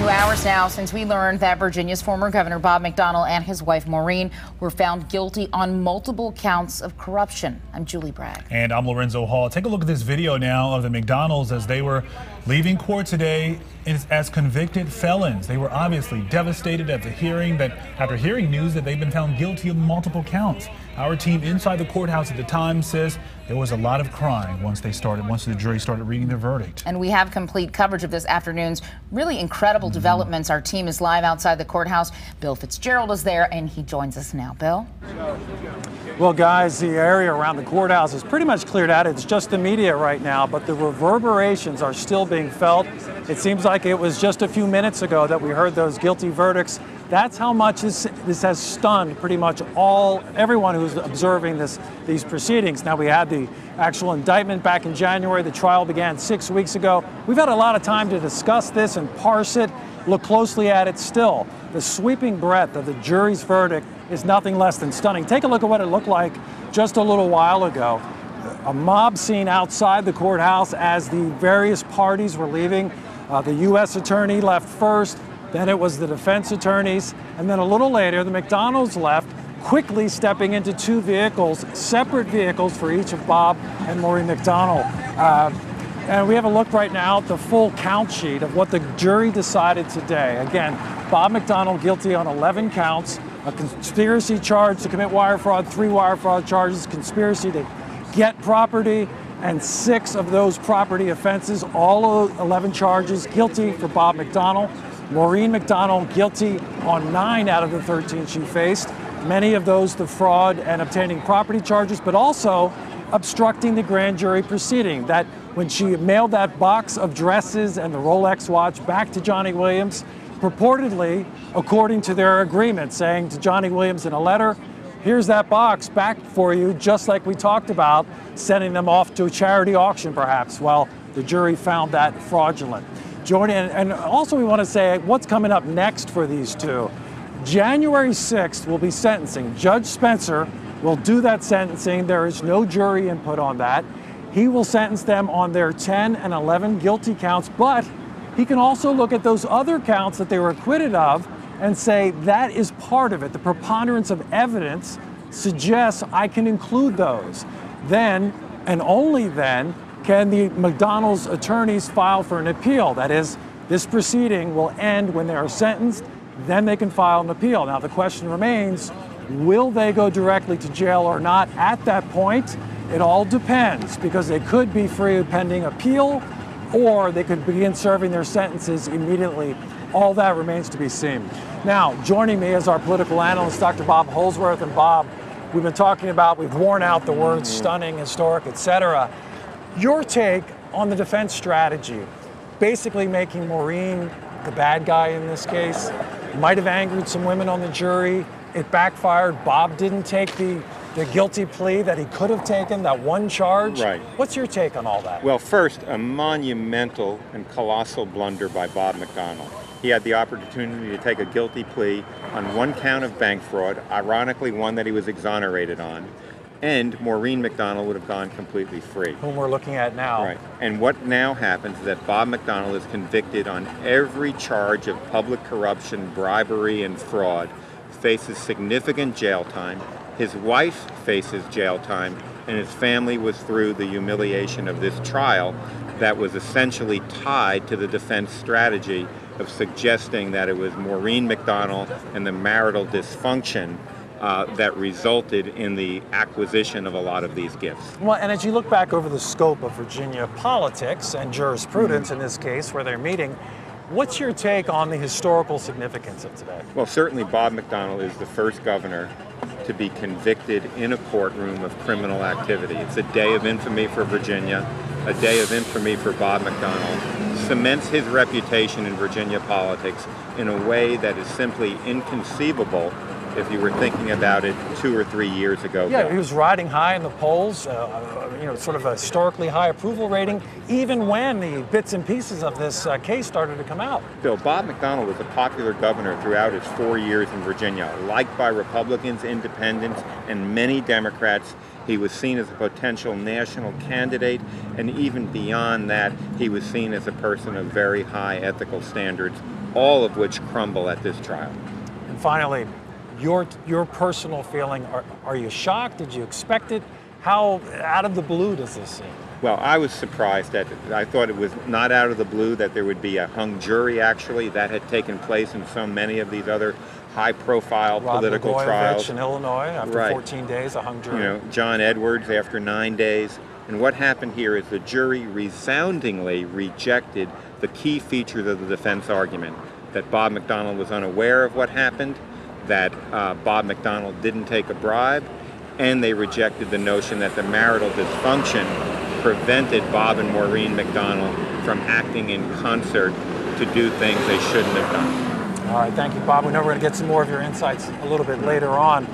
2 hours now since we learned that Virginia's former governor Bob McDonnell and his wife Maureen were found guilty on multiple counts of corruption. I'm Julie Bragg. And I'm Lorenzo Hall. Take a look at this video now of the McDonnells as they were leaving court today as convicted felons. They were obviously devastated at the hearing after hearing news that they've been found guilty of multiple counts. Our team inside the courthouse at the time says there was a lot of crying once the jury started reading the verdict. And we have complete coverage of this afternoon's really incredible developments. Our team is live outside the courthouse. Bill Fitzgerald is there and he joins us now. Bill? Well, guys, the area around the courthouse is pretty much cleared out. It's just the media right now, but the reverberations are still being felt. It seems like it was just a few minutes ago that we heard those guilty verdicts. That's how much this has stunned pretty much everyone who's observing these proceedings. Now, we had the actual indictment back in January. The trial began 6 weeks ago. We've had a lot of time to discuss this and parse it, look closely at it still. The sweeping breadth of the jury's verdict is nothing less than stunning. Take a look at what it looked like just a little while ago. A mob scene outside the courthouse as the various parties were leaving. The U.S. attorney left first, then it was the defense attorneys, and then a little later the McDonnells left, quickly stepping into two vehicles, separate vehicles for each of Bob and Maureen McDonnell. And we have a look right now at the full count sheet of what the jury decided today. Again, Bob McDonnell guilty on 11 counts, a conspiracy charge to commit wire fraud, 3 wire fraud charges, conspiracy to get property, and 6 of those property offenses, all 11 charges, guilty for Bob McDonnell. Maureen McDonnell guilty on 9 out of the 13 she faced. Many of those the fraud and obtaining property charges, but also obstructing the grand jury proceeding. That when she mailed that box of dresses and the Rolex watch back to Johnny Williams, purportedly, according to their agreement, saying to Johnny Williams in a letter, here's that box back for you, just like we talked about, sending them off to a charity auction perhaps. Well, the jury found that fraudulent. And also we want to say what's coming up next for these two. January 6th will be sentencing. Judge Spencer will do that sentencing. There is no jury input on that. He will sentence them on their 10 and 11 guilty counts, but he can also look at those other counts that they were acquitted of and say that is part of it. The preponderance of evidence suggests I can include those. Then, and only then, can the McDonnell's attorneys file for an appeal. That is, this proceeding will end when they are sentenced, then they can file an appeal. Now the question remains, will they go directly to jail or not at that point? It all depends, because they could be free pending appeal, or they could begin serving their sentences immediately. All that remains to be seen. Now, joining me is our political analyst, Dr. Bob Holsworth. And Bob, we've been talking about, we've worn out the words stunning, historic, etc. Your take on the defense strategy, basically making Maureen the bad guy in this case, might have angered some women on the jury. It backfired. Bob didn't take the guilty plea that he could have taken, that one charge. Right. What's your take on all that? Well, first, a monumental and colossal blunder by Bob McDonnell. He had the opportunity to take a guilty plea on 1 count of bank fraud, ironically one that he was exonerated on, and Maureen McDonnell would have gone completely free. Whom we're looking at now. Right. And what now happens is that Bob McDonnell is convicted on every charge of public corruption, bribery, and fraud, faces significant jail time. His wife faces jail time, and his family was through the humiliation of this trial that was essentially tied to the defense strategy of suggesting that it was Maureen McDonnell and the marital dysfunction that resulted in the acquisition of a lot of these gifts. Well, and as you look back over the scope of Virginia politics and jurisprudence in this case where they're meeting, what's your take on the historical significance of today? Well, certainly Bob McDonnell is the first governor to be convicted in a courtroom of criminal activity. It's a day of infamy for Virginia, a day of infamy for Bob McDonnell, cements his reputation in Virginia politics in a way that is simply inconceivable if you were thinking about it 2 or 3 years ago. Yeah, he was riding high in the polls, sort of a historically high approval rating, even when the bits and pieces of this case started to come out. Bill, Bob McDonnell was a popular governor throughout his 4 years in Virginia, liked by Republicans, independents, and many Democrats. He was seen as a potential national candidate, and even beyond that, he was seen as a person of very high ethical standards. all of which crumble at this trial. And finally, your personal feeling, are you shocked? Did you expect it? How out of the blue does this seem? Well, I was surprised that I thought it was not out of the blue that there would be a hung jury, actually. That had taken place in so many of these other high-profile political trials. In Illinois, after 14 days, a hung jury. You know, John Edwards after 9 days. And what happened here is the jury resoundingly rejected the key features of the defense argument, that Bob McDonnell was unaware of what happened, that Bob McDonnell didn't take a bribe, and they rejected the notion that the marital dysfunction prevented Bob and Maureen McDonnell from acting in concert to do things they shouldn't have done. All right, thank you, Bob. We know we're going to get some more of your insights a little bit later on.